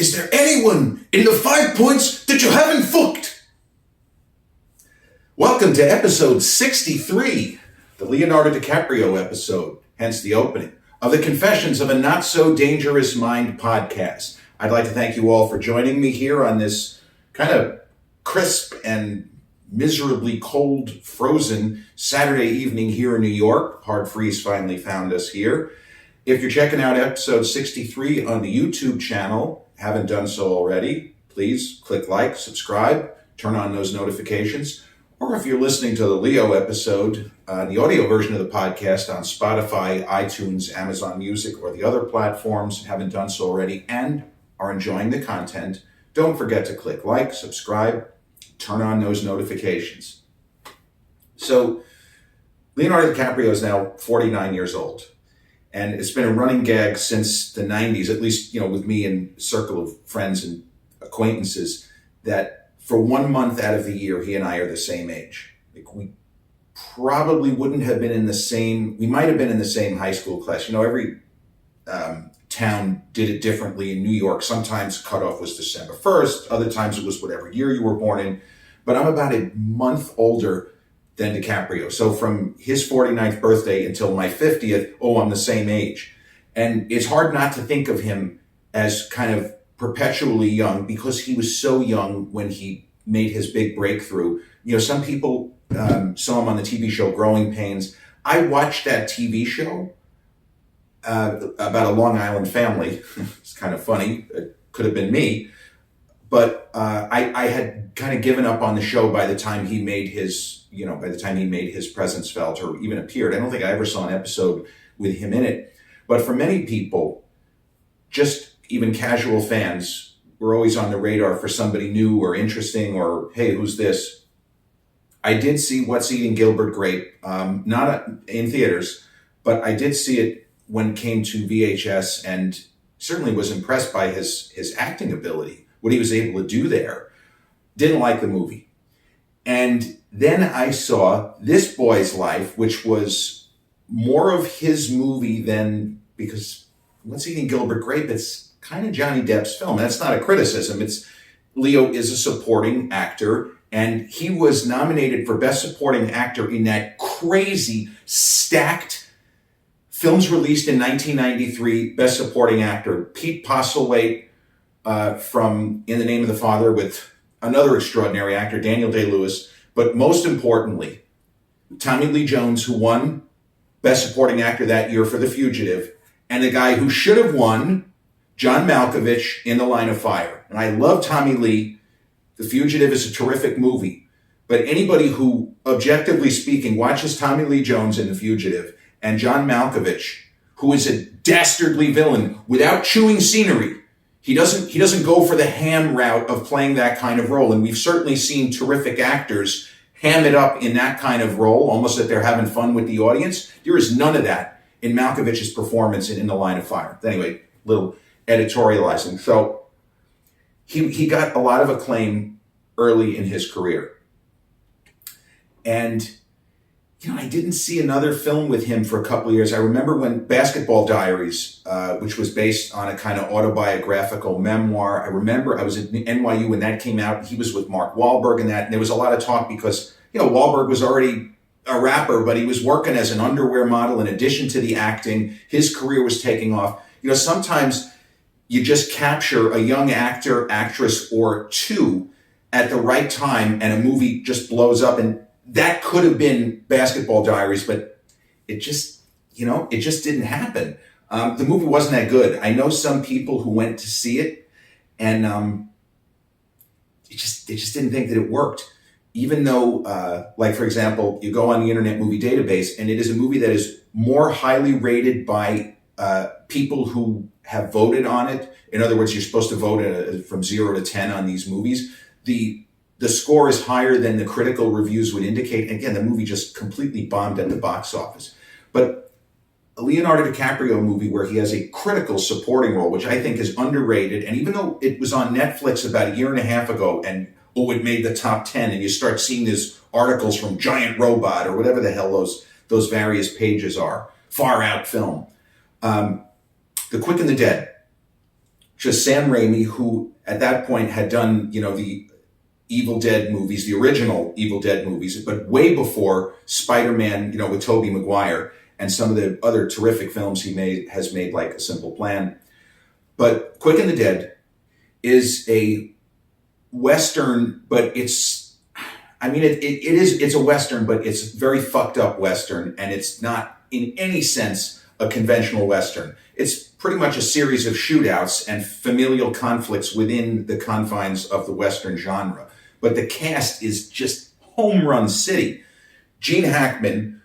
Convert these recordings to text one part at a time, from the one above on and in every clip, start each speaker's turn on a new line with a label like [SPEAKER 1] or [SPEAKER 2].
[SPEAKER 1] Is there anyone in the 5 points that you haven't fucked? Welcome to episode 63, the Leonardo DiCaprio episode, hence the opening, of the Confessions of a Not So Dangerous Mind podcast. I'd like to thank you all for joining me here on this kind of crisp and miserably cold, frozen Saturday evening here in New York. Hard freeze finally found us here. If you're checking out episode 63 on the YouTube channel, haven't done so already, please click like, subscribe, turn on those notifications. Or if you're listening to the Leo episode, the audio version of the podcast on Spotify, iTunes, Amazon Music, or the other platforms, haven't done so already, and are enjoying the content, don't forget to click like, subscribe, turn on those notifications. So, Leonardo DiCaprio is now 49 years old. And it's been a running gag since the 90s, at least, with me and a circle of friends and acquaintances, that for 1 month out of the year, he and I are the same age. We probably wouldn't have been we might have been in the same high school class. Every town did it differently. In New York, sometimes cutoff was December 1st. Other times it was whatever year you were born in. But I'm about a month older than DiCaprio. So from his 49th birthday until my 50th, I'm the same age. And it's hard not to think of him as kind of perpetually young because he was so young when he made his big breakthrough. Some people saw him on the TV show Growing Pains. I watched that TV show about a Long Island family. It's kind of funny. It could have been me. But I had kind of given up on the show by the time he made his presence felt or even appeared. I don't think I ever saw an episode with him in it. But for many people, just even casual fans, were always on the radar for somebody new or interesting or, hey, who's this? I did see What's Eating Gilbert Grape, not in theaters, but I did see it when it came to VHS and certainly was impressed by his acting ability, what he was able to do there. Didn't like the movie. And then I saw This Boy's Life, which was more of his movie than, because What's Eating Gilbert Grape, it's kind of Johnny Depp's film. That's not a criticism. Leo is a supporting actor, and he was nominated for Best Supporting Actor in that crazy, stacked films released in 1993, Best Supporting Actor. Pete Postlethwaite from In the Name of the Father with another extraordinary actor, Daniel Day-Lewis, but most importantly, Tommy Lee Jones, who won Best Supporting Actor that year for The Fugitive, and the guy who should have won, John Malkovich, in The Line of Fire. And I love Tommy Lee. The Fugitive is a terrific movie, but anybody who, objectively speaking, watches Tommy Lee Jones in The Fugitive and John Malkovich, who is a dastardly villain without chewing scenery, He doesn't go for the ham route of playing that kind of role. And we've certainly seen terrific actors ham it up in that kind of role, almost that they're having fun with the audience. There is none of that in Malkovich's performance in The Line of Fire. Anyway, little editorializing. So he got a lot of acclaim early in his career. And I didn't see another film with him for a couple of years. I remember when Basketball Diaries, which was based on a kind of autobiographical memoir. I remember I was at NYU when that came out. He was with Mark Wahlberg in that. And there was a lot of talk because, Wahlberg was already a rapper, but he was working as an underwear model in addition to the acting. His career was taking off. Sometimes you just capture a young actor, actress, or two at the right time and a movie just blows up. And that could have been Basketball Diaries, but it just didn't happen. The movie wasn't that good. I know some people who went to see it, and they just didn't think that it worked. Even though, like for example, you go on the Internet Movie Database, and it is a movie that is more highly rated by people who have voted on it. In other words, you're supposed to vote from 0 to 10 on these movies. The score is higher than the critical reviews would indicate. Again, the movie just completely bombed at the box office. But a Leonardo DiCaprio movie where he has a critical supporting role, which I think is underrated. And even though it was on Netflix about a year and a half ago and, it made the top 10, and you start seeing these articles from Giant Robot or whatever the hell those various pages are, Far Out Film. The Quick and the Dead. just Sam Raimi, who at that point had done, the Evil Dead movies, the original Evil Dead movies, but way before Spider-Man, with Tobey Maguire, and some of the other terrific films has made, like A Simple Plan. But Quick and the Dead is a Western, but it's a Western, but it's very fucked up Western, and it's not in any sense a conventional Western. It's pretty much a series of shootouts and familial conflicts within the confines of the Western genre. But the cast is just home run city. Gene Hackman,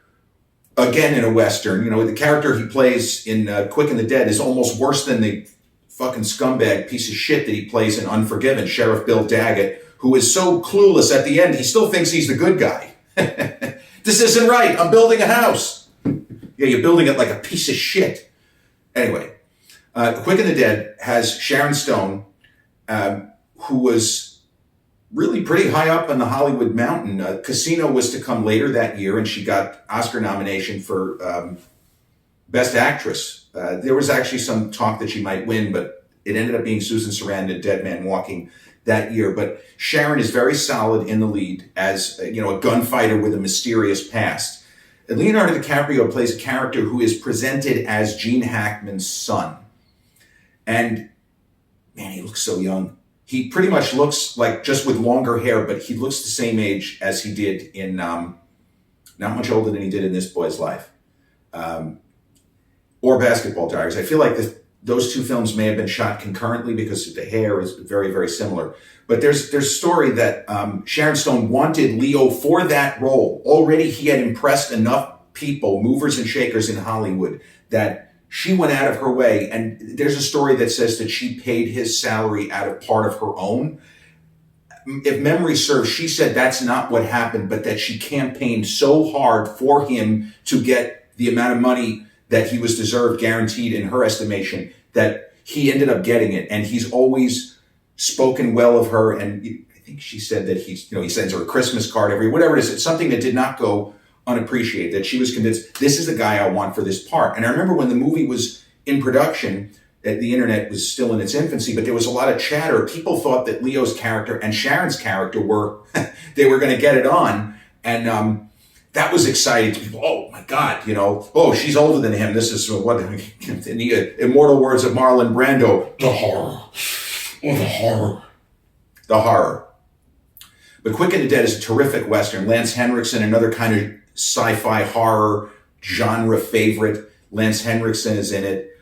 [SPEAKER 1] again in a Western, the character he plays in Quick and the Dead is almost worse than the fucking scumbag piece of shit that he plays in Unforgiven, Sheriff Bill Daggett, who is so clueless at the end, he still thinks he's the good guy. This isn't right, I'm building a house. Yeah, you're building it like a piece of shit. Anyway, Quick and the Dead has Sharon Stone, who was really pretty high up on the Hollywood mountain. Casino was to come later that year, and she got Oscar nomination for Best Actress. There was actually some talk that she might win, but it ended up being Susan Sarandon, Dead Man Walking, that year. But Sharon is very solid in the lead as a gunfighter with a mysterious past. And Leonardo DiCaprio plays a character who is presented as Gene Hackman's son. And man, he looks so young. He pretty much looks like, just with longer hair, but he looks the same age as he did in, not much older than he did in This Boy's Life. Or Basketball Diaries. I feel like those two films may have been shot concurrently because the hair is very, very similar. But there's a story that Sharon Stone wanted Leo for that role. Already he had impressed enough people, movers and shakers in Hollywood, that she went out of her way. And there's a story that says that she paid his salary out of part of her own. If memory serves, she said that's not what happened, but that she campaigned so hard for him to get the amount of money that he was deserved, guaranteed in her estimation, that he ended up getting it. And he's always spoken well of her. And I think she said that he sends her a Christmas card whatever it is. It's something that did not go unappreciated, that she was convinced, this is the guy I want for this part. And I remember when the movie was in production, the internet was still in its infancy, but there was a lot of chatter. People thought that Leo's character and Sharon's character they were going to get it on. And that was exciting to people. Oh my God, oh, she's older than him. This is what, in the immortal words of Marlon Brando, the horror. Oh, the horror. The horror. But Quick and the Dead is a terrific Western. Lance Henriksen, another kind of sci-fi horror genre favorite. Lance Henriksen is in it.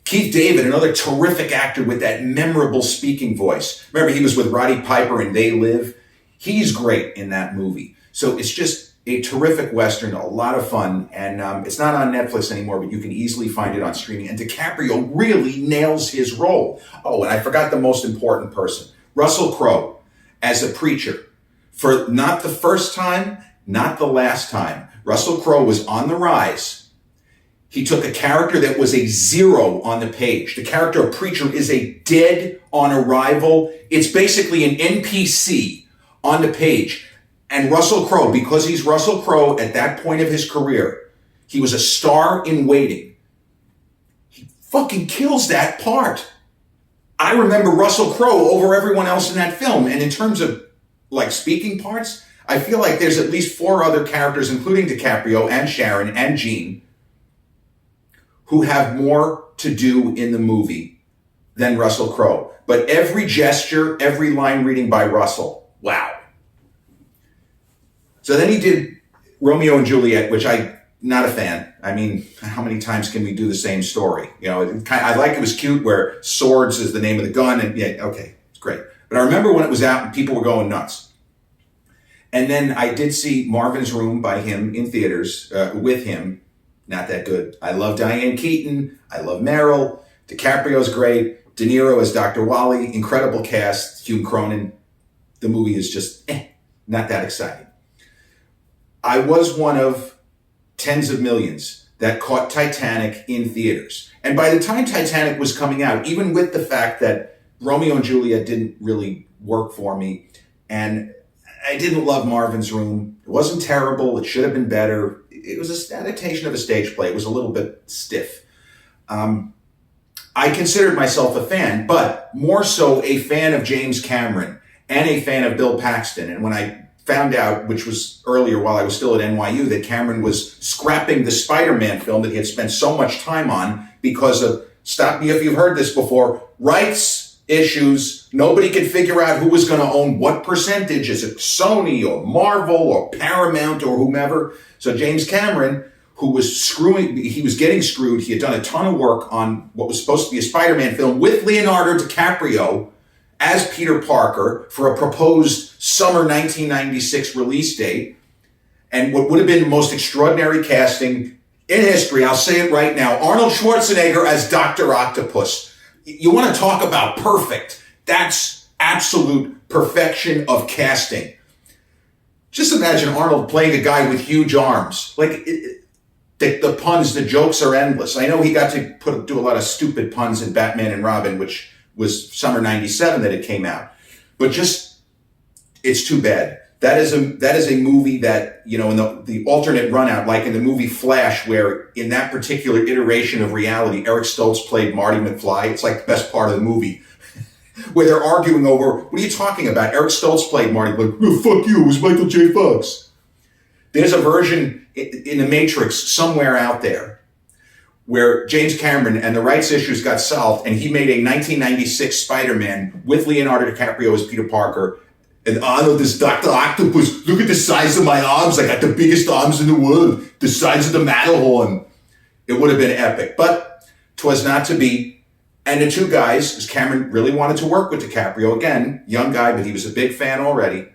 [SPEAKER 1] Keith David, another terrific actor with that memorable speaking voice. Remember, he was with Roddy Piper in They Live. He's great in that movie. So it's just a terrific Western, a lot of fun. And it's not on Netflix anymore, but you can easily find it on streaming. And DiCaprio really nails his role. Oh, and I forgot the most important person. Russell Crowe as a preacher. For not the first time, not the last time. Russell Crowe was on the rise. He took a character that was a 0 on the page. The character of preacher is a dead on arrival. It's basically an NPC on the page. And Russell Crowe, because he's Russell Crowe at that point of his career, he was a star in waiting. He fucking kills that part. I remember Russell Crowe over everyone else in that film. And in terms of like speaking parts, I feel like there's at least 4 other characters, including DiCaprio and Sharon and Gene, who have more to do in the movie than Russell Crowe. But every gesture, every line reading by Russell, wow. So then he did Romeo and Juliet, which not a fan. I mean, how many times can we do the same story? I like it was cute where swords is the name of the gun, and yeah, okay, it's great. But I remember when it was out and people were going nuts. And then I did see Marvin's Room by him in theaters with him. Not that good. I love Diane Keaton. I love Meryl. DiCaprio's great. De Niro as Dr. Wally. Incredible cast. Hugh Cronin. The movie is just not that exciting. I was one of tens of millions that caught Titanic in theaters. And by the time Titanic was coming out, even with the fact that Romeo and Juliet didn't really work for me, and I didn't love Marvin's Room. It wasn't terrible. It should have been better. It was an adaptation of a stage play. It was a little bit stiff. I considered myself a fan, but more so a fan of James Cameron and a fan of Bill Paxton. And when I found out, which was earlier while I was still at NYU, that Cameron was scrapping the Spider-Man film that he had spent so much time on because of, stop me if you've heard this before, rights issues. Nobody could figure out who was going to own what percentage. Is it Sony or Marvel or Paramount or whomever? So James Cameron, who was he was getting screwed. He had done a ton of work on what was supposed to be a Spider-Man film with Leonardo DiCaprio as Peter Parker for a proposed summer 1996 release date. And what would have been the most extraordinary casting in history, I'll say it right now, Arnold Schwarzenegger as Dr. Octopus. You want to talk about perfect. That's absolute perfection of casting. Just imagine Arnold playing a guy with huge arms. Like, the puns, the jokes are endless. I know he got to do a lot of stupid puns in Batman and Robin, which was summer 97 that it came out. But just, it's too bad. That is a movie that, you know, in the alternate run out, like in the movie Flash, where in that particular iteration of reality, Eric Stoltz played Marty McFly. It's like the best part of the movie. Where they're arguing over, what are you talking about? Eric Stoltz played Marty, like, oh, fuck you, it was Michael J. Fox. There's a version in The Matrix somewhere out there where James Cameron and the rights issues got solved, and he made a 1996 Spider-Man with Leonardo DiCaprio as Peter Parker. And Arnold is Dr. Octopus. Look at the size of my arms. I got the biggest arms in the world, the size of the Matterhorn. It would have been epic, but 'twas not to be. And the two guys, because Cameron really wanted to work with DiCaprio, again, young guy, but he was a big fan already.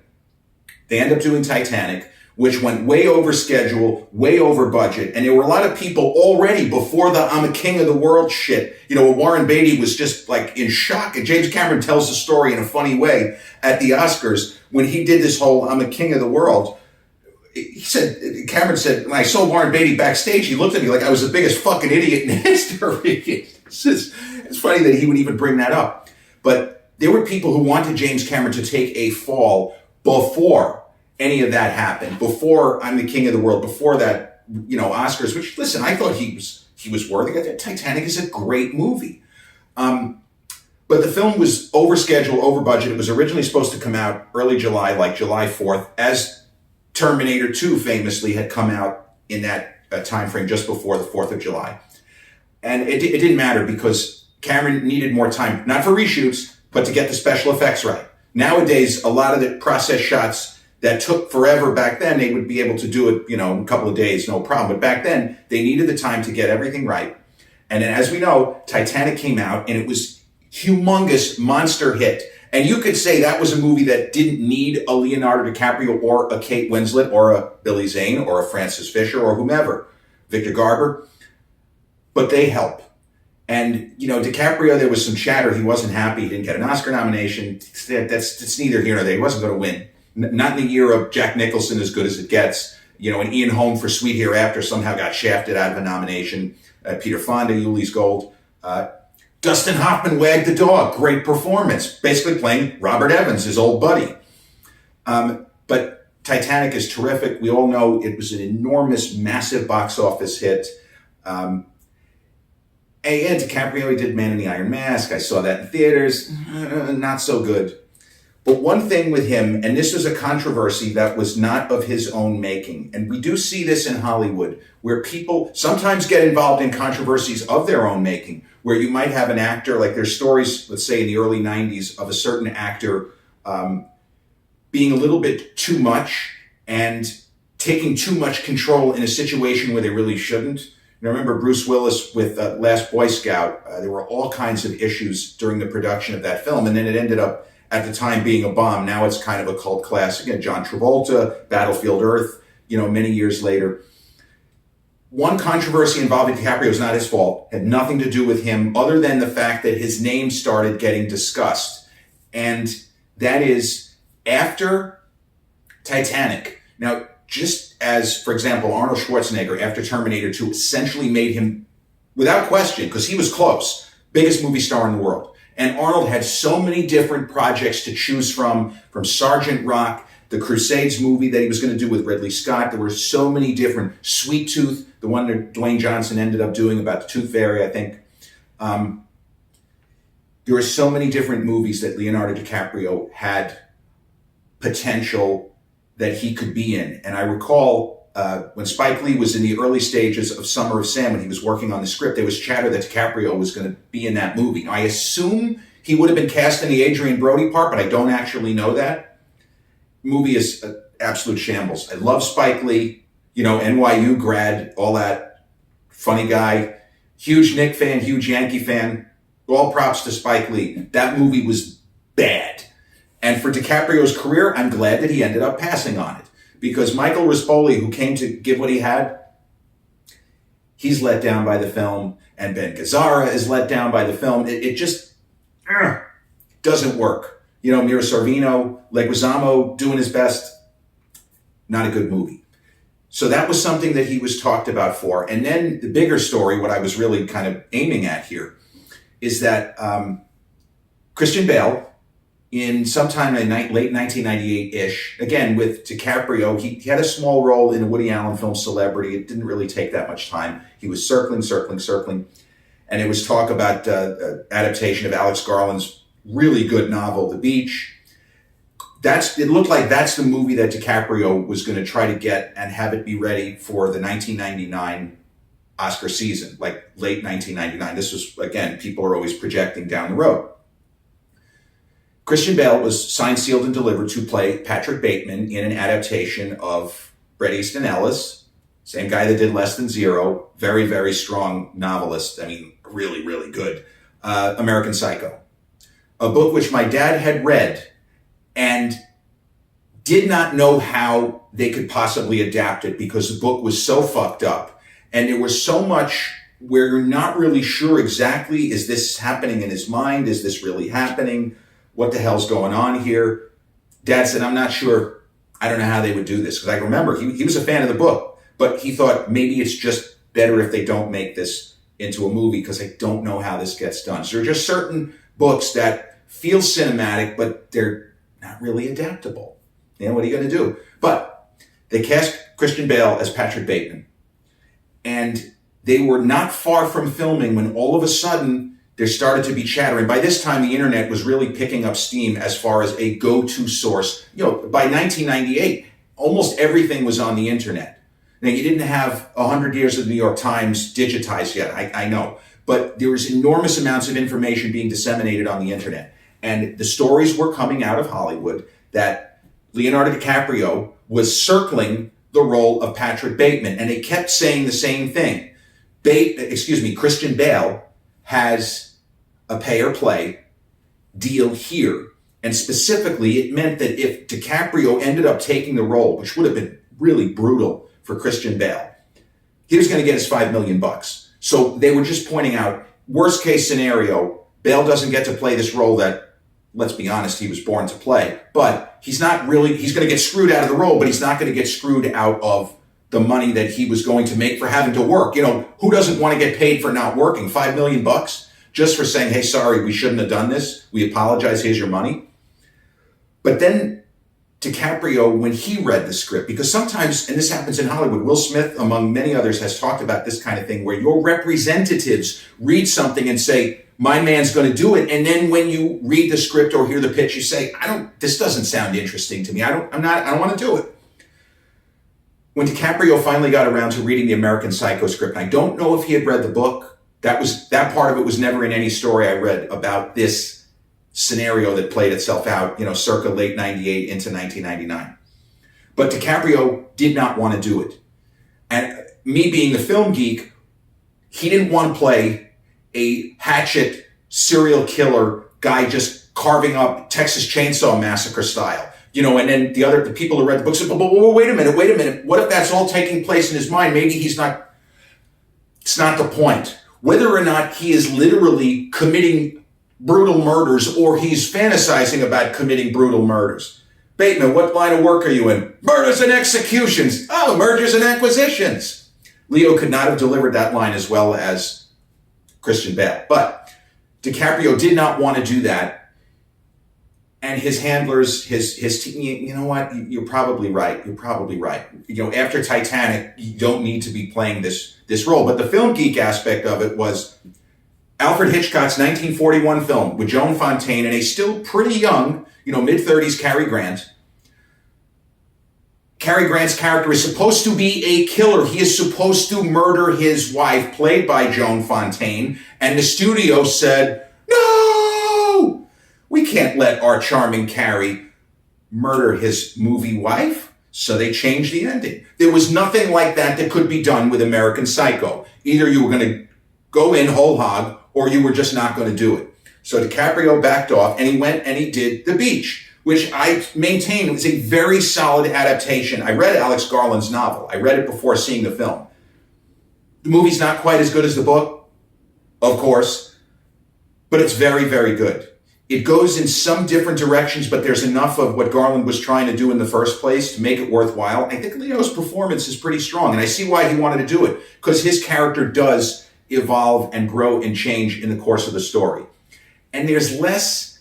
[SPEAKER 1] They end up doing Titanic, which went way over schedule, way over budget. And there were a lot of people already before the I'm a king of the world shit. You know, Warren Beatty was just like in shock. And James Cameron tells the story in a funny way at the Oscars when he did this whole I'm a king of the world. Cameron said, when I saw Warren Beatty backstage, he looked at me like I was the biggest fucking idiot in history. It's funny that he would even bring that up. But there were people who wanted James Cameron to take a fall before any of that happened, before I'm the king of the world, before that, you know, Oscars, which, listen, I thought he was worthy of that. Titanic is a great movie. But the film was over schedule, over budget. It was originally supposed to come out early July, like July 4th, as Terminator 2 famously had come out in that time frame just before the 4th of July. And it didn't matter because Cameron needed more time, not for reshoots, but to get the special effects right. Nowadays, a lot of the process shots that took forever back then, they would be able to do it, you know, in a couple of days, no problem. But back then, they needed the time to get everything right. And then, as we know, Titanic came out, and it was humongous monster hit. And you could say that was a movie that didn't need a Leonardo DiCaprio or a Kate Winslet or a Billy Zane or a Francis Fisher or whomever, Victor Garber, but they help. And, you know, DiCaprio, there was some chatter. He wasn't happy. He didn't get an Oscar nomination. That's neither here nor there. He wasn't going to win. Not in the year of Jack Nicholson, As Good as It Gets. You know, and Ian Holm for Sweet Hereafter somehow got shafted out of a nomination. Peter Fonda, Ulee's Gold. Dustin Hoffman, Wag the Dog, great performance, basically playing Robert Evans, his old buddy. But Titanic is terrific. We all know it was an enormous, massive box office hit. And DiCaprio, he did Man in the Iron Mask. I saw that in theaters. Not so good. But one thing with him, and this was a controversy that was not of his own making, and we do see this in Hollywood, where people sometimes get involved in controversies of their own making, where you might have an actor, like there's stories, let's say in the early 90s, of a certain actor being a little bit too much and taking too much control in a situation where they really shouldn't. And I remember Bruce Willis with Last Boy Scout. There were all kinds of issues during the production of that film, and then it ended up at the time being a bomb. Now it's kind of a cult classic. Again, John Travolta, Battlefield Earth, you know, many years later. One controversy involving DiCaprio is not his fault, had nothing to do with him other than the fact that his name started getting discussed. And that is after Titanic. Now, just as, for example, Arnold Schwarzenegger after Terminator 2 essentially made him, without question, because he was close, biggest movie star in the world. And Arnold had so many different projects to choose from Sergeant Rock, the Crusades movie that he was going to do with Ridley Scott. There were so many different, Sweet Tooth, the one that Dwayne Johnson ended up doing about the Tooth Fairy, I think. there are so many different movies that Leonardo DiCaprio had potential that he could be in. And I recall when Spike Lee was in the early stages of Summer of Sam, when he was working on the script, there was chatter that DiCaprio was going to be in that movie. I assume he would have been cast in the Adrian Brody part, but I don't actually know that. Movie is an absolute shambles. I love Spike Lee, NYU grad, all that, funny guy, huge Knick fan, huge Yankee fan. All props to Spike Lee. That movie was bad. And for DiCaprio's career, I'm glad that he ended up passing on it. Because Michael Rispoli, who came to give what he had, he's let down by the film. And Ben Gazzara is let down by the film. It just doesn't work. Mira Sorvino, Leguizamo doing his best. Not a good movie. So that was something that he was talked about for. And then the bigger story, what I was really kind of aiming at here, is that Christian Bale, in sometime in late 1998-ish, again with DiCaprio, he had a small role in a Woody Allen film, Celebrity. It didn't really take that much time. He was circling, and it was talk about adaptation of Alex Garland's really good novel, The Beach. It looked like that's the movie that DiCaprio was going to try to get and have it be ready for the 1999 Oscar season, like late 1999. This was, again, people are always projecting down the road. Christian Bale was signed, sealed, and delivered to play Patrick Bateman in an adaptation of Bret Easton Ellis, same guy that did Less Than Zero, very, very strong novelist. I mean, really, really good. American Psycho, a book which my dad had read and did not know how they could possibly adapt it because the book was so fucked up. And there was so much where you're not really sure exactly, is this happening in his mind? Is this really happening? What the hell's going on here? Dad said, I'm not sure. I don't know how they would do this. Because I remember he was a fan of the book, but he thought maybe it's just better if they don't make this into a movie because I don't know how this gets done. So there are just certain books that feel cinematic, but they're not really adaptable. What are you going to do? But they cast Christian Bale as Patrick Bateman. And they were not far from filming when all of a sudden there started to be chatter. And by this time, the internet was really picking up steam as far as a go-to source. By 1998, almost everything was on the internet. Now, you didn't have 100 years of the New York Times digitized yet, I know. But there was enormous amounts of information being disseminated on the internet. And the stories were coming out of Hollywood that Leonardo DiCaprio was circling the role of Patrick Bateman. And they kept saying the same thing. Christian Bale has a pay-or-play deal here. And specifically, it meant that if DiCaprio ended up taking the role, which would have been really brutal for Christian Bale, he was going to get his $5 million. So they were just pointing out, worst case scenario, Bale doesn't get to play this role that, let's be honest, he was born to play. But he's going to get screwed out of the role, but he's not going to get screwed out of the money that he was going to make for having to work. Who doesn't want to get paid for not working? $5 million just for saying, hey, sorry, we shouldn't have done this. We apologize. Here's your money. But then DiCaprio, when he read the script, because sometimes, and this happens in Hollywood, Will Smith, among many others, has talked about this kind of thing where your representatives read something and say, my man's going to do it. And then when you read the script or hear the pitch, you say, this doesn't sound interesting to me. I don't want to do it. When DiCaprio finally got around to reading the American Psycho script, and I don't know if he had read the book. That part of it was never in any story I read about this scenario that played itself out, circa late 98 into 1999. But DiCaprio did not want to do it. And me being the film geek, he didn't want to play a hatchet serial killer guy just carving up Texas Chainsaw Massacre style. And then the people who read the book said, but wait a minute. What if that's all taking place in his mind? Maybe it's not the point. Whether or not he is literally committing brutal murders or he's fantasizing about committing brutal murders. Bateman, what line of work are you in? Murders and executions. Oh, mergers and acquisitions. Leo could not have delivered that line as well as Christian Bale. But DiCaprio did not want to do that. And his handlers, his team, you know what? You're probably right. After Titanic, you don't need to be playing this role. But the film geek aspect of it was, Alfred Hitchcock's 1941 film with Joan Fontaine and a still pretty young, mid-30s Cary Grant. Cary Grant's character is supposed to be a killer. He is supposed to murder his wife, played by Joan Fontaine, and the studio said, no, we can't let our charming Cary murder his movie wife. So they changed the ending. There was nothing like that could be done with American Psycho. Either you were going to go in whole hog or you were just not going to do it. So DiCaprio backed off and he went and he did The Beach, which I maintain was a very solid adaptation. I read Alex Garland's novel. I read it before seeing the film. The movie's not quite as good as the book, of course, but it's very, very good. It goes in some different directions, but there's enough of what Garland was trying to do in the first place to make it worthwhile. I think Leo's performance is pretty strong, and I see why he wanted to do it, because his character does evolve and grow and change in the course of the story. And there's less...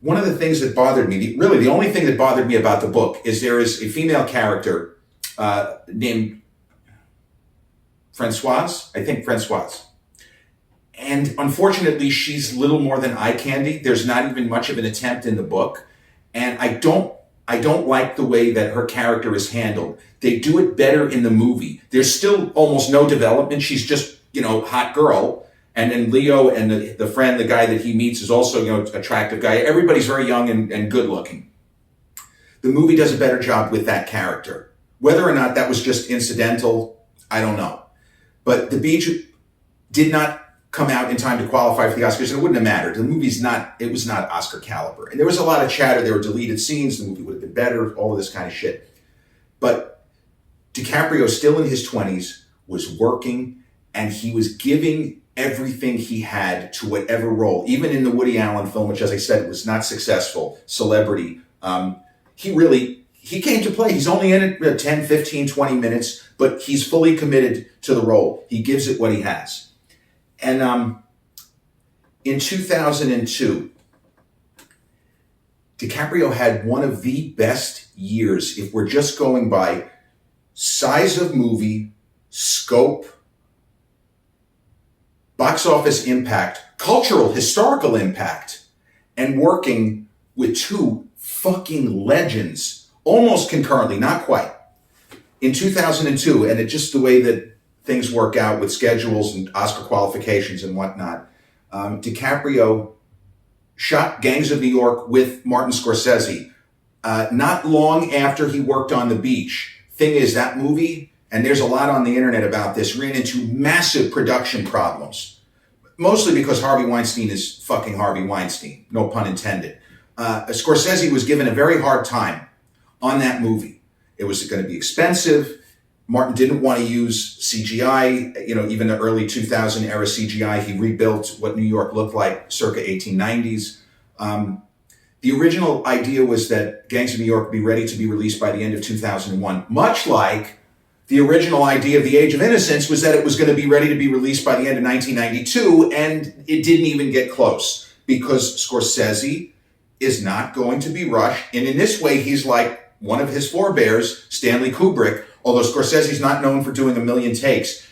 [SPEAKER 1] One of the things that bothered me, really the only thing that bothered me about the book, is there is a female character named Francoise. And unfortunately, she's little more than eye candy. There's not even much of an attempt in the book. And I don't like the way that her character is handled. They do it better in the movie. There's still almost no development. She's just, hot girl. And then Leo and the friend, the guy that he meets is also, attractive guy. Everybody's very young and good looking. The movie does a better job with that character. Whether or not that was just incidental, I don't know. But The Beach did not come out in time to qualify for the Oscars, and it wouldn't have mattered. The movie's it was not Oscar caliber. And there was a lot of chatter. There were deleted scenes. The movie would have been better, all of this kind of shit. But DiCaprio, still in his 20s, was working, and he was giving everything he had to whatever role. Even in the Woody Allen film, which, as I said, was not successful, Celebrity, he came to play. He's only in it 10, 15, 20 minutes, but he's fully committed to the role. He gives it what he has. And in 2002, DiCaprio had one of the best years, if we're just going by size of movie, scope, box office impact, cultural, historical impact, and working with two fucking legends, almost concurrently, not quite, in 2002, and it's just the way that things work out with schedules and Oscar qualifications and whatnot. DiCaprio shot Gangs of New York with Martin Scorsese not long after he worked on The Beach. Thing is, that movie, and there's a lot on the internet about this, ran into massive production problems. Mostly because Harvey Weinstein is fucking Harvey Weinstein, no pun intended. Scorsese was given a very hard time on that movie. It was going to be expensive. Martin didn't want to use CGI, even the early 2000 era CGI. He rebuilt what New York looked like circa 1890s. The original idea was that Gangs of New York would be ready to be released by the end of 2001, much like the original idea of The Age of Innocence was that it was going to be ready to be released by the end of 1992, and it didn't even get close because Scorsese is not going to be rushed. And in this way, he's like one of his forebears, Stanley Kubrick, although Scorsese's not known for doing a million takes.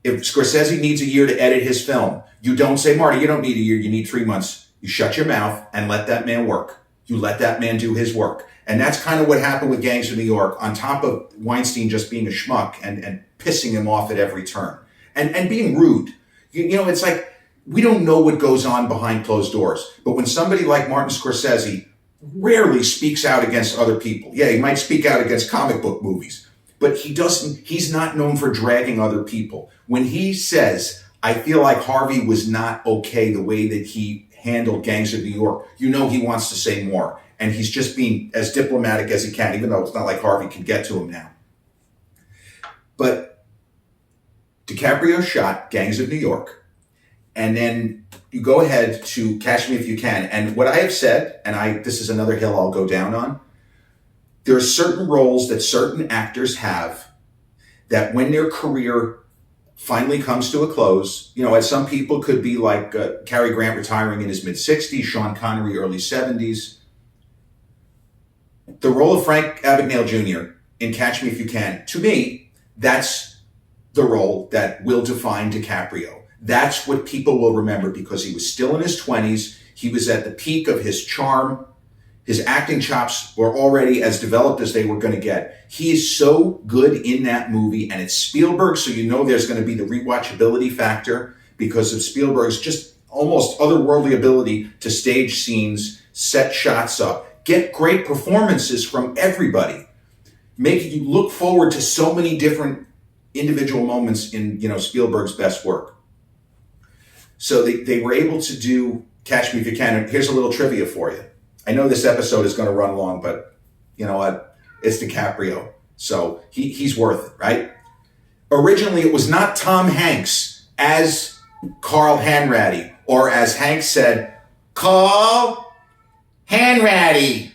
[SPEAKER 1] If Scorsese needs a year to edit his film, you don't say, Marty, you don't need a year, you need 3 months. You shut your mouth and let that man work. You let that man do his work. And that's kind of what happened with Gangs of New York, on top of Weinstein just being a schmuck and pissing him off at every turn. And being rude. It's like, we don't know what goes on behind closed doors. But when somebody like Martin Scorsese rarely speaks out against other people. Yeah, he might speak out against comic book movies, but he's not known for dragging other people. When he says, I feel like Harvey was not okay the way that he handled Gangs of New York, he wants to say more. And he's just being as diplomatic as he can, even though it's not like Harvey can get to him now. But DiCaprio shot Gangs of New York. And then you go ahead to Catch Me If You Can. And what I have said, and this is another hill I'll go down on, there are certain roles that certain actors have that when their career finally comes to a close, as some people could be like Cary Grant retiring in his mid-60s, Sean Connery early 70s. The role of Frank Abagnale Jr. in Catch Me If You Can, to me, that's the role that will define DiCaprio. That's what people will remember, because he was still in his 20s. He was at the peak of his charm. His acting chops were already as developed as they were going to get. He is so good in that movie, and it's Spielberg, so you know there's going to be the rewatchability factor because of Spielberg's just almost otherworldly ability to stage scenes, set shots up, get great performances from everybody, making you look forward to so many different individual moments in, Spielberg's best work. So they were able to do Catch Me If You Can. And here's a little trivia for you. I know this episode is going to run long, but you know what? It's DiCaprio, so he's worth it, right? Originally, it was not Tom Hanks as Carl Hanratty, or as Hanks said, Carl Hanratty,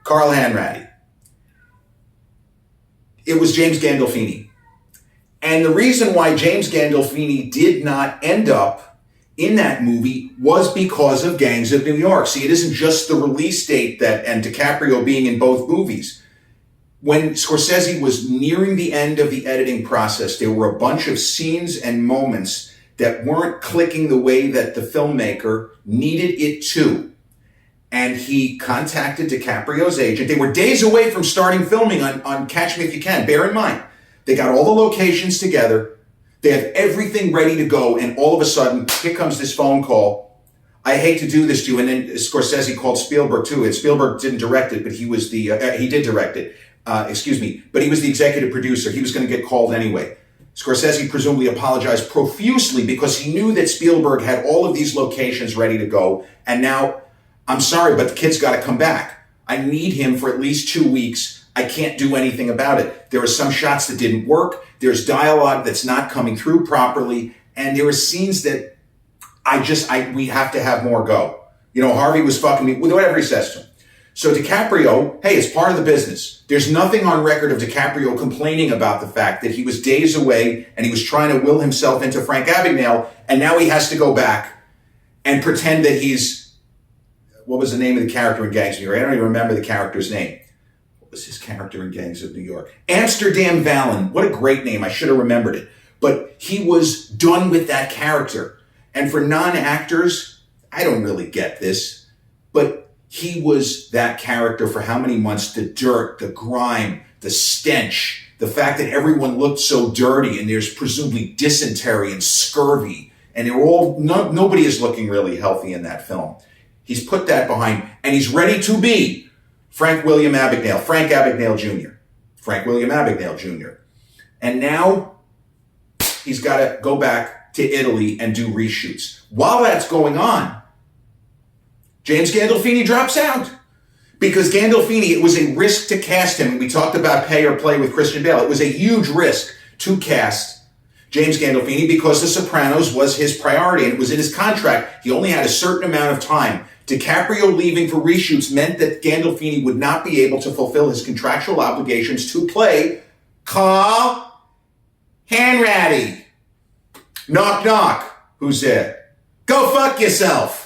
[SPEAKER 1] Carl Hanratty. It was James Gandolfini. And the reason why James Gandolfini did not end up in that movie was because of Gangs of New York. See, it isn't just the release date and DiCaprio being in both movies. When Scorsese was nearing the end of the editing process, there were a bunch of scenes and moments that weren't clicking the way that the filmmaker needed it to. And he contacted DiCaprio's agent. They were days away from starting filming on Catch Me If You Can. Bear in mind, they got all the locations together. They have everything ready to go, and all of a sudden, here comes this phone call. I hate to do this to you. And then Scorsese called Spielberg too. And Spielberg didn't direct it, but he was he did direct it. But he was the executive producer. He was going to get called anyway. Scorsese presumably apologized profusely because he knew that Spielberg had all of these locations ready to go. And now, I'm sorry, but the kid's got to come back. I need him for at least 2 weeks. I can't do anything about it. There are some shots that didn't work. There's dialogue that's not coming through properly. And there are scenes that we have to have more go. Harvey was fucking me, whatever he says to him. So DiCaprio, hey, it's part of the business. There's nothing on record of DiCaprio complaining about the fact that he was days away and he was trying to will himself into Frank Abagnale, and now he has to go back and pretend that he's, what was the name of the character in Gangs of New York? I don't even remember the character's name. What was his character in Gangs of New York? Amsterdam Vallon. What a great name. I should have remembered it. But he was done with that character. And for non-actors, I don't really get this, but he was that character for how many months? The dirt, the grime, the stench, the fact that everyone looked so dirty, and there's presumably dysentery and scurvy, and nobody is looking really healthy in that film. He's put that behind, and he's ready to be Frank William Abagnale Jr. And now he's got to go back to Italy and do reshoots. While that's going on, James Gandolfini drops out. Because Gandolfini, it was a risk to cast him. We talked about pay or play with Christian Bale. It was a huge risk to cast James Gandolfini because The Sopranos was his priority, and it was in his contract. He only had a certain amount of time. DiCaprio leaving for reshoots meant that Gandolfini would not be able to fulfill his contractual obligations to play Carl Hanratty. Knock, knock. Who's there? Go fuck yourself.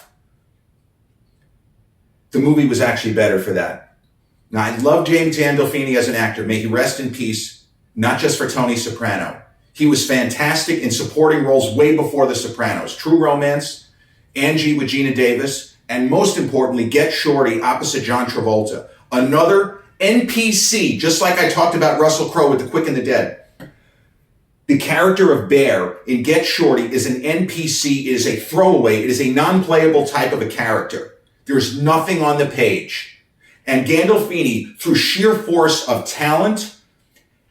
[SPEAKER 1] The movie was actually better for that. Now, I love James Gandolfini as an actor. May he rest in peace, not just for Tony Soprano. He was fantastic in supporting roles way before The Sopranos. True Romance, Angie with Gina Davis, and most importantly, Get Shorty opposite John Travolta. Another NPC, just like I talked about Russell Crowe with The Quick and the Dead. The character of Bear in Get Shorty is an NPC, it is a throwaway, it is a non-playable type of a character. There's nothing on the page. And Gandolfini, through sheer force of talent,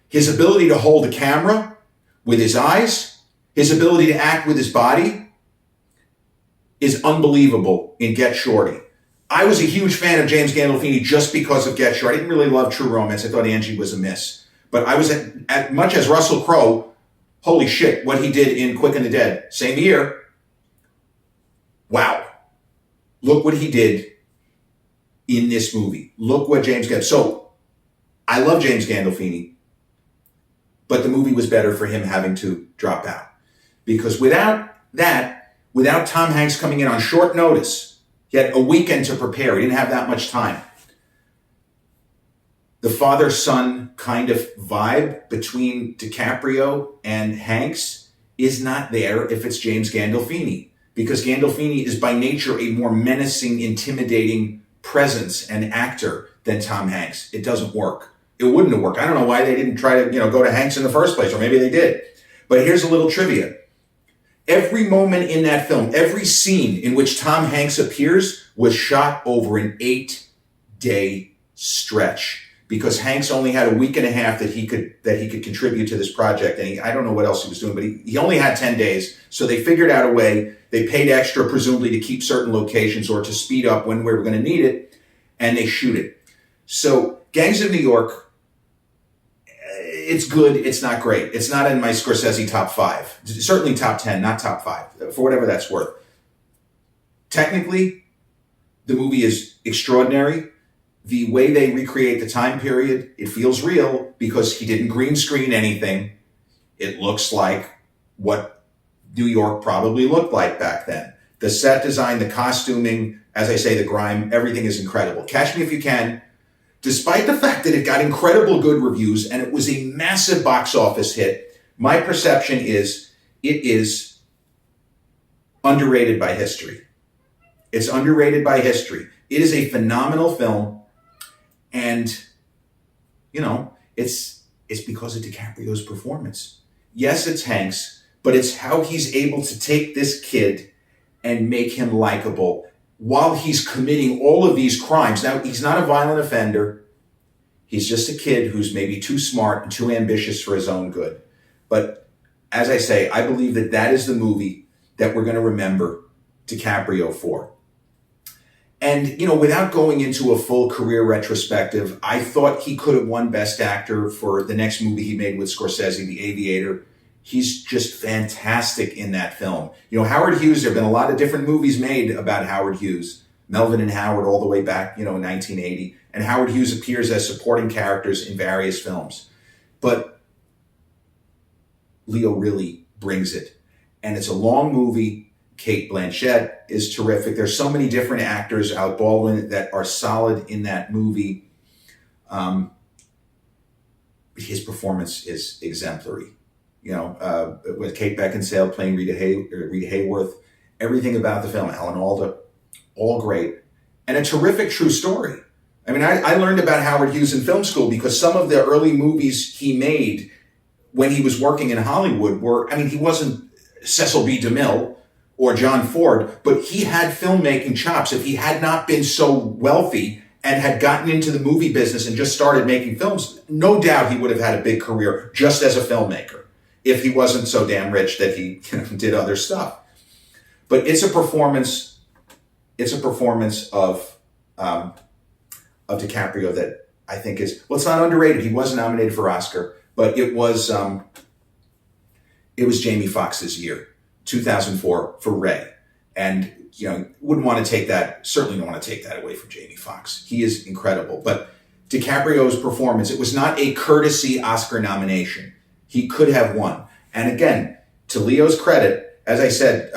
[SPEAKER 1] his ability to hold a camera with his eyes, his ability to act with his body, is unbelievable in Get Shorty. I was a huge fan of James Gandolfini just because of Get Shorty. I didn't really love True Romance. I thought Angie was a miss. But I was at much as Russell Crowe, holy shit, what he did in Quick and the Dead, same year. Wow. Look what he did in this movie. Look what James Gandolfini. So, I love James Gandolfini, but the movie was better for him having to drop out. Because without Tom Hanks coming in on short notice, he had a weekend to prepare. He didn't have that much time. The father-son kind of vibe between DiCaprio and Hanks is not there if it's James Gandolfini, because Gandolfini is by nature a more menacing, intimidating presence and actor than Tom Hanks. It doesn't work. It wouldn't have worked. I don't know why they didn't try to, go to Hanks in the first place, or maybe they did. But here's a little trivia. Every moment in that film, every scene in which Tom Hanks appears was shot over an 8-day stretch, because Hanks only had a week and a half that he could contribute to this project. And I don't know what else he was doing, but he only had 10 days. So they figured out a way. They paid extra, presumably to keep certain locations or to speed up when we were going to need it. And they shoot it. So Gangs of New York, it's good. It's not great. It's not in my Scorsese top 5. Certainly top 10, not top 5, for whatever that's worth. Technically, the movie is extraordinary. The way they recreate the time period, it feels real because he didn't green screen anything. It looks like what New York probably looked like back then. The set design, the costuming, as I say, the grime, everything is incredible. Catch Me If You Can, despite the fact that it got incredible good reviews and it was a massive box office hit, my perception is it is underrated by history. It's underrated by history. It is a phenomenal film. And, it's because of DiCaprio's performance. Yes, it's Hanks, but it's how he's able to take this kid and make him likable while he's committing all of these crimes. Now, he's not a violent offender. He's just a kid who's maybe too smart and too ambitious for his own good. But as I say, I believe that is the movie that we're going to remember DiCaprio for. And, without going into a full career retrospective, I thought he could have won Best Actor for the next movie he made with Scorsese, The Aviator. He's just fantastic in that film. Howard Hughes, there have been a lot of different movies made about Howard Hughes. Melvin and Howard all the way back, in 1980. And Howard Hughes appears as supporting characters in various films. But Leo really brings it. And it's a long movie. Cate Blanchett is terrific. There's so many different actors, Alec Baldwin, that are solid in that movie. His performance is exemplary. With Kate Beckinsale playing Rita Hayworth, everything about the film, Alan Alda, all great. And a terrific true story. I mean, I learned about Howard Hughes in film school because some of the early movies he made when he was working in Hollywood he wasn't Cecil B. DeMille or John Ford, but he had filmmaking chops. If he had not been so wealthy and had gotten into the movie business and just started making films, no doubt he would have had a big career just as a filmmaker if he wasn't so damn rich that he did other stuff. But it's a performance of DiCaprio that I think is, it's not underrated. He wasn't nominated for Oscar, but it was Jamie Foxx's year. 2004 for Ray. And, wouldn't want to take that, certainly don't want to take that away from Jamie Foxx. He is incredible. But DiCaprio's performance, it was not a courtesy Oscar nomination. He could have won. And again, to Leo's credit, as I said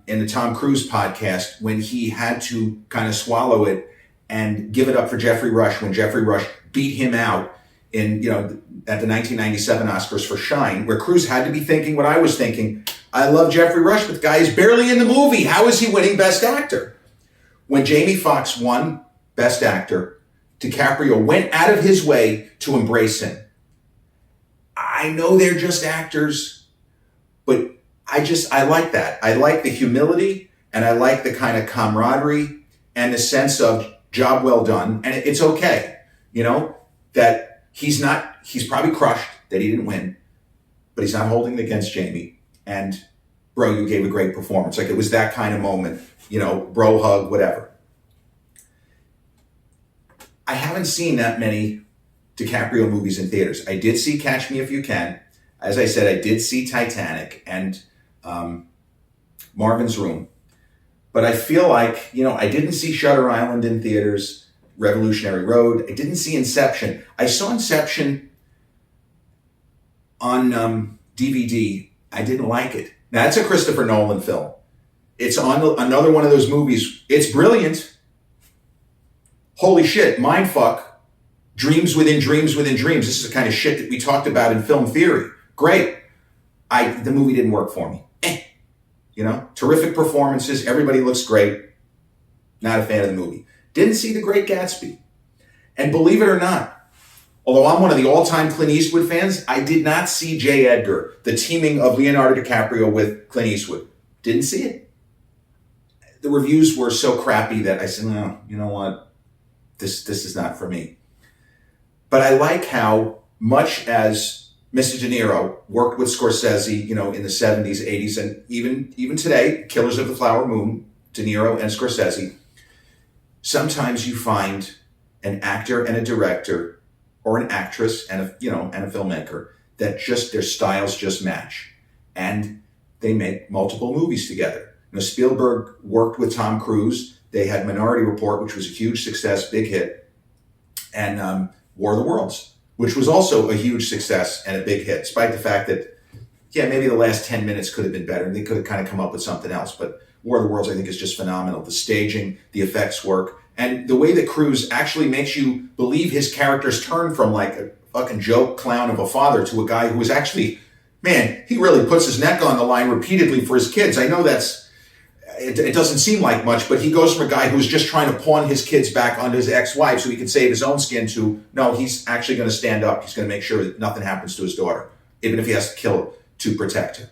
[SPEAKER 1] in the Tom Cruise podcast, when he had to kind of swallow it and give it up for Jeffrey Rush, when Jeffrey Rush beat him out in, at the 1997 Oscars for Shine, where Cruise had to be thinking what I was thinking. I love Jeffrey Rush, but the guy is barely in the movie. How is he winning Best Actor? When Jamie Foxx won Best Actor, DiCaprio went out of his way to embrace him. I know they're just actors, but I like that. I like the humility, and I like the kind of camaraderie and the sense of job well done. And it's okay, that he's probably crushed that he didn't win, but he's not holding it against Jamie. And, bro, you gave a great performance. Like, it was that kind of moment, bro hug, whatever. I haven't seen that many DiCaprio movies in theaters. I did see Catch Me If You Can. As I said, I did see Titanic and Marvin's Room. But I feel like, I didn't see Shutter Island in theaters, Revolutionary Road. I didn't see Inception. I saw Inception on DVD. I didn't like it. Now, that's a Christopher Nolan film. It's on another one of those movies. It's brilliant. Holy shit, mindfuck. Dreams within dreams within dreams. This is the kind of shit that we talked about in film theory. Great. The movie didn't work for me. Terrific performances. Everybody looks great. Not a fan of the movie. Didn't see The Great Gatsby. And believe it or not, although I'm one of the all-time Clint Eastwood fans, I did not see J. Edgar, the teaming of Leonardo DiCaprio with Clint Eastwood. Didn't see it. The reviews were so crappy that I said, no, you know what? This is not for me. But I like how much as Mr. De Niro worked with Scorsese, in the 70s, 80s, and even today, Killers of the Flower Moon, De Niro and Scorsese, sometimes you find an actor and a director or an actress and a filmmaker that just their styles just match. And they make multiple movies together. Spielberg worked with Tom Cruise. They had Minority Report, which was a huge success, big hit, and War of the Worlds, which was also a huge success and a big hit, despite the fact that, maybe the last 10 minutes could have been better. They could have kind of come up with something else. But War of the Worlds, I think, is just phenomenal. The staging, the effects work, and the way that Cruise actually makes you believe his character's turned from like a fucking joke clown of a father to a guy who is actually, man, he really puts his neck on the line repeatedly for his kids. I know it doesn't seem like much, but he goes from a guy who's just trying to pawn his kids back onto his ex-wife so he can save his own skin to, no, he's actually going to stand up. He's going to make sure that nothing happens to his daughter, even if he has to kill her to protect her.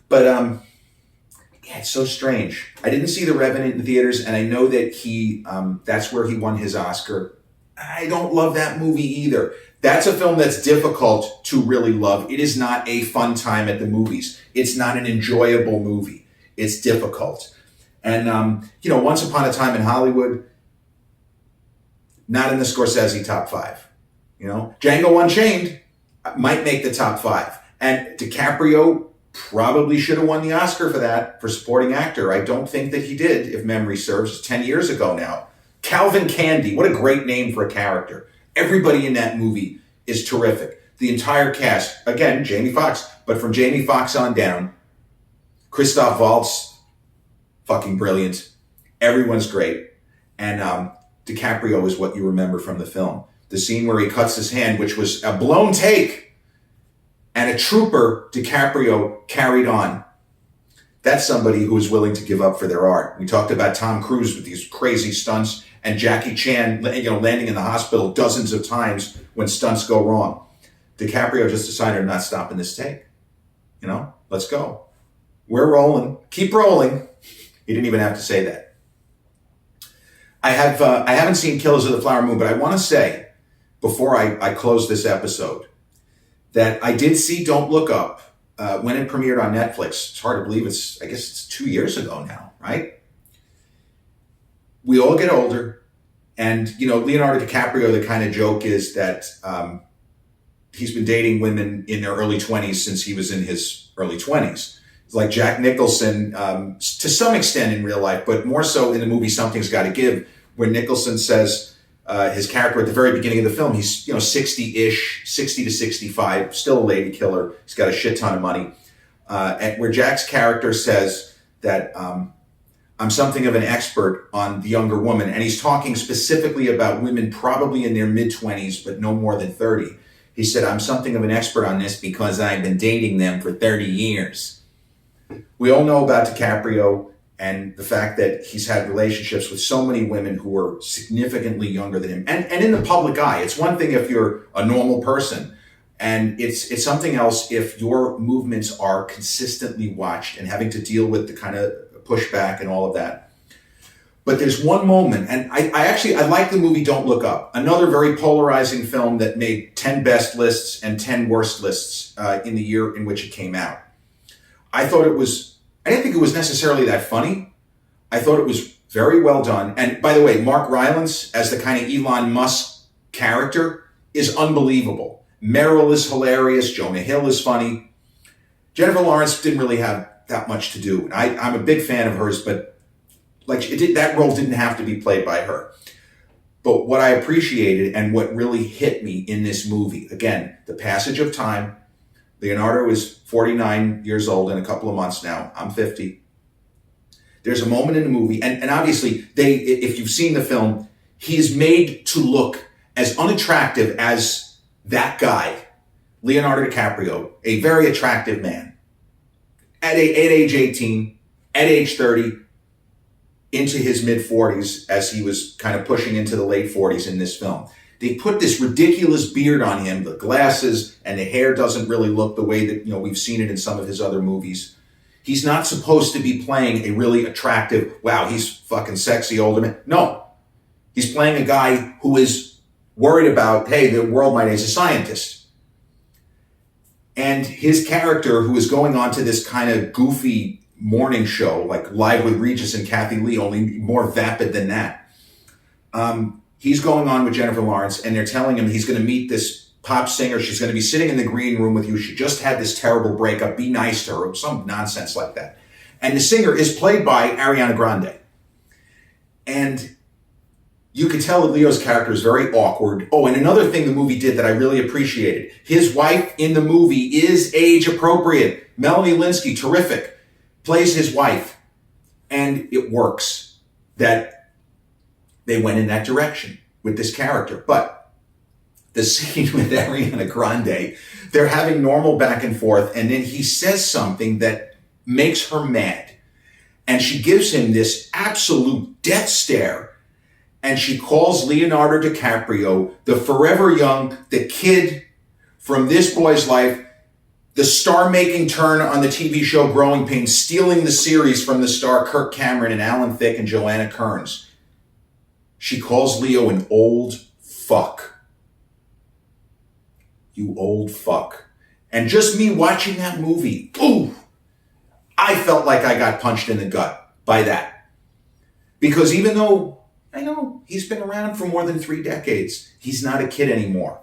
[SPEAKER 1] But, it's so strange. I didn't see The Revenant in theaters, and I know that that's where he won his Oscar. I don't love that movie either. That's a film that's difficult to really love. It is not a fun time at the movies. It's not an enjoyable movie. It's difficult. And, Once Upon a Time in Hollywood, not in the Scorsese top 5. Django Unchained might make the top 5. And DiCaprio probably should have won the Oscar for that, for supporting actor. I don't think that he did, if memory serves. 10 years ago now. Calvin Candy, what a great name for a character. Everybody in that movie is terrific. The entire cast, again, Jamie Foxx, but from Jamie Foxx on down, Christoph Waltz, fucking brilliant. Everyone's great. And DiCaprio is what you remember from the film. The scene where he cuts his hand, which was a blown take, and a trooper DiCaprio carried on. That's somebody who is willing to give up for their art. We talked about Tom Cruise with these crazy stunts, and Jackie Chan, landing in the hospital dozens of times when stunts go wrong. DiCaprio just decided, I'm not stopping this take. Let's go. We're rolling. Keep rolling. He didn't even have to say that. I haven't seen Killers of the Flower Moon, but I want to say, before I close this episode, that I did see Don't Look Up when it premiered on Netflix. It's hard to believe I guess it's 2 years ago now, right? We all get older, and Leonardo DiCaprio, the kind of joke is that he's been dating women in their early 20s since he was in his early 20s. It's like Jack Nicholson, to some extent in real life, but more so in the movie Something's Gotta Give, where Nicholson says his character at the very beginning of the film, he's 60-ish, 60 to 65, still a lady killer. He's got a shit ton of money. And where Jack's character says that I'm something of an expert on the younger woman. And he's talking specifically about women probably in their mid-20s, but no more than 30. He said, I'm something of an expert on this because I've been dating them for 30 years. We all know about DiCaprio and the fact that he's had relationships with so many women who are significantly younger than him. And in the public eye, it's one thing if you're a normal person, and it's something else if your movements are consistently watched and having to deal with the kind of pushback and all of that. But there's one moment, and I like the movie Don't Look Up, another very polarizing film that made 10 best lists and 10 worst lists in the year in which it came out. I didn't think it was necessarily that funny. I thought it was very well done. And by the way, Mark Rylance as the kind of Elon Musk character is unbelievable. Meryl is hilarious. Jonah Hill is funny. Jennifer Lawrence didn't really have that much to do. I'm a big fan of hers, but that role didn't have to be played by her. But what I appreciated and what really hit me in this movie, again, the passage of time. Leonardo is 49 years old in a couple of months now. I'm 50. There's a moment in the movie, and obviously, if you've seen the film, he is made to look as unattractive as that guy Leonardo DiCaprio, a very attractive man, at age 18, at age 30, into his mid-40s, as he was kind of pushing into the late 40s in this film. They put this ridiculous beard on him, the glasses, and the hair doesn't really look the way that we've seen it in some of his other movies. He's not supposed to be playing a really attractive, wow, he's fucking sexy older man. No. He's playing a guy who is worried about, hey, the world might is a scientist. And his character, who is going on to this kind of goofy morning show, like Live with Regis and Kathy Lee, only more vapid than that. He's going on with Jennifer Lawrence, and they're telling him he's going to meet this pop singer. She's going to be sitting in the green room with you. She just had this terrible breakup. Be nice to her. Some nonsense like that. And the singer is played by Ariana Grande. And you could tell that Leo's character is very awkward. Oh, and another thing the movie did that I really appreciated. His wife in the movie is age appropriate. Melanie Linsky, terrific, plays his wife. And it works that they went in that direction with this character. But the scene with Ariana Grande, they're having normal back and forth, and then he says something that makes her mad. And she gives him this absolute death stare. And she calls Leonardo DiCaprio the forever young, the kid from this boy's life, the star-making turn on the TV show Growing Pains, stealing the series from the star Kirk Cameron and Alan Thicke and Joanna Kearns. She calls Leo an old fuck. You old fuck. And just me watching that movie, ooh, I felt like I got punched in the gut by that. Because even though I know he's been around for more than 3 decades, he's not a kid anymore.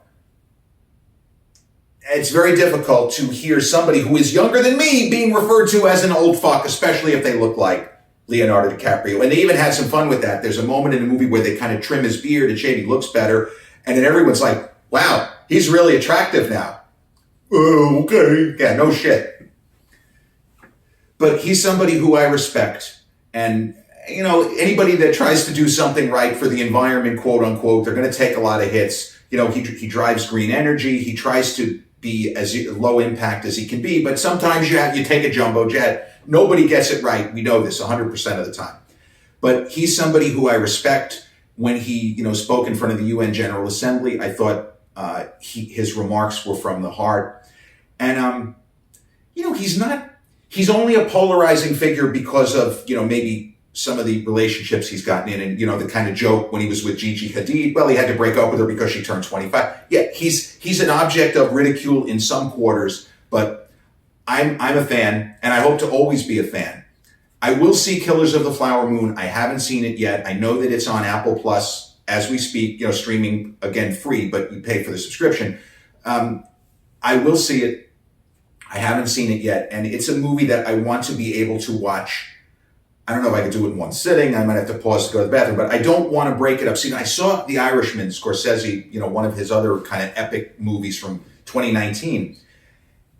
[SPEAKER 1] It's very difficult to hear somebody who is younger than me being referred to as an old fuck, especially if they look like Leonardo DiCaprio. And they even had some fun with that. There's a moment in the movie where they kind of trim his beard and shave. He looks better. And then everyone's like, wow, he's really attractive now. Oh, okay. Yeah, no shit. But he's somebody who I respect. And, anybody that tries to do something right for the environment, quote unquote, they're going to take a lot of hits. He drives green energy. He tries to be as low impact as he can be. But sometimes you take a jumbo jet. Nobody gets it right. We know this 100% of the time. But he's somebody who I respect. When he, spoke in front of the UN General Assembly, I thought his remarks were from the heart. And, he's only a polarizing figure because of, maybe some of the relationships he's gotten in. And, the kind of joke when he was with Gigi Hadid, well, he had to break up with her because she turned 25. Yeah, he's an object of ridicule in some quarters, but I'm a fan, and I hope to always be a fan. I will see Killers of the Flower Moon. I haven't seen it yet. I know that it's on Apple Plus as we speak, streaming, again, free, but you pay for the subscription. I will see it. I haven't seen it yet, and it's a movie that I want to be able to watch. I don't know if I could do it in one sitting. I might have to pause to go to the bathroom, but I don't want to break it up. See, I saw The Irishman, Scorsese, one of his other kind of epic movies from 2019.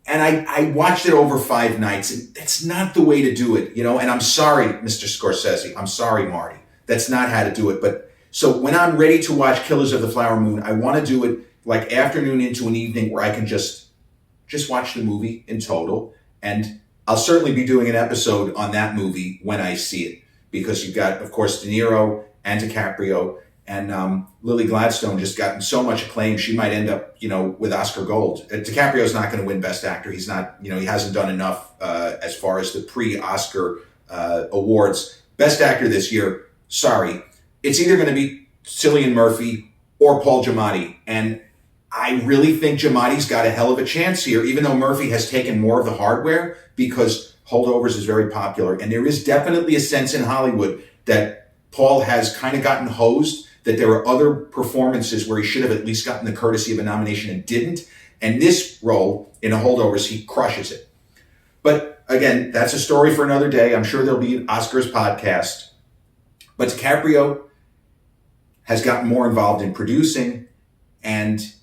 [SPEAKER 1] And I watched it over 5 nights, and that's not the way to do it, and I'm sorry, Mr. Scorsese. I'm sorry, Marty. That's not how to do it. But so when I'm ready to watch Killers of the Flower Moon, I want to do it like afternoon into an evening where I can just watch the movie in total. And I'll certainly be doing an episode on that movie when I see it, because you've got, of course, De Niro and DiCaprio. And Lily Gladstone just gotten so much acclaim, she might end up, with Oscar Gold. DiCaprio's not going to win Best Actor. He's not, he hasn't done enough as far as the pre-Oscar awards. Best Actor this year, sorry. It's either going to be Cillian Murphy or Paul Giamatti. And I really think Giamatti's got a hell of a chance here, even though Murphy has taken more of the hardware, because Holdovers is very popular. And there is definitely a sense in Hollywood that Paul has kind of gotten hosed, that there are other performances where he should have at least gotten the courtesy of a nomination and didn't. And this role in The Holdovers, he crushes it. But again, that's a story for another day. I'm sure there'll be an Oscars podcast. But DiCaprio has gotten more involved in producing, and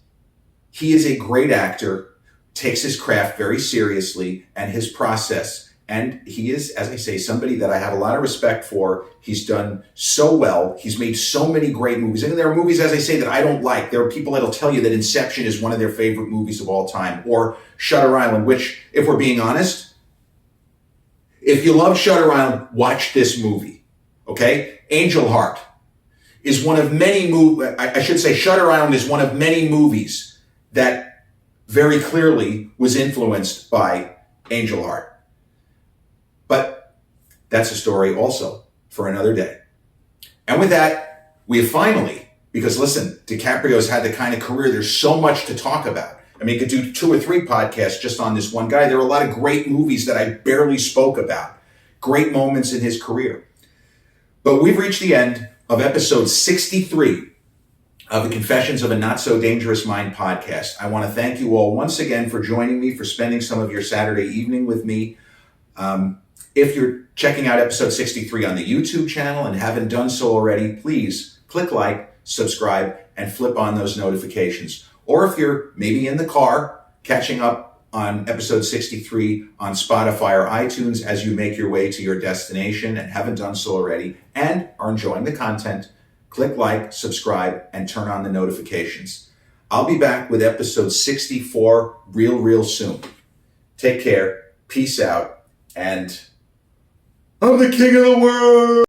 [SPEAKER 1] he is a great actor, takes his craft very seriously and his process. And he is, as I say, somebody that I have a lot of respect for. He's done so well. He's made so many great movies. And there are movies, as I say, that I don't like. There are people that'll tell you that Inception is one of their favorite movies of all time, or Shutter Island, which, if we're being honest, if you love Shutter Island, watch this movie, okay? Angel Heart is one of many movies, I should say Shutter Island is one of many movies that very clearly was influenced by Angel Heart. But that's a story also for another day. And with that, we have finally, because listen, DiCaprio's had the kind of career, there's so much to talk about. I mean, you could do 2 or 3 podcasts just on this one guy. There are a lot of great movies that I barely spoke about, great moments in his career. But we've reached the end of episode 63 of the Confessions of a Not So Dangerous Mind podcast. I want to thank you all once again for joining me, for spending some of your Saturday evening with me. If you're checking out episode 63 on the YouTube channel and haven't done so already, please click like, subscribe, and flip on those notifications. Or if you're maybe in the car catching up on episode 63 on Spotify or iTunes as you make your way to your destination and haven't done so already and are enjoying the content, click like, subscribe, and turn on the notifications. I'll be back with episode 64 real soon. Take care, peace out, and I'm the king of the world!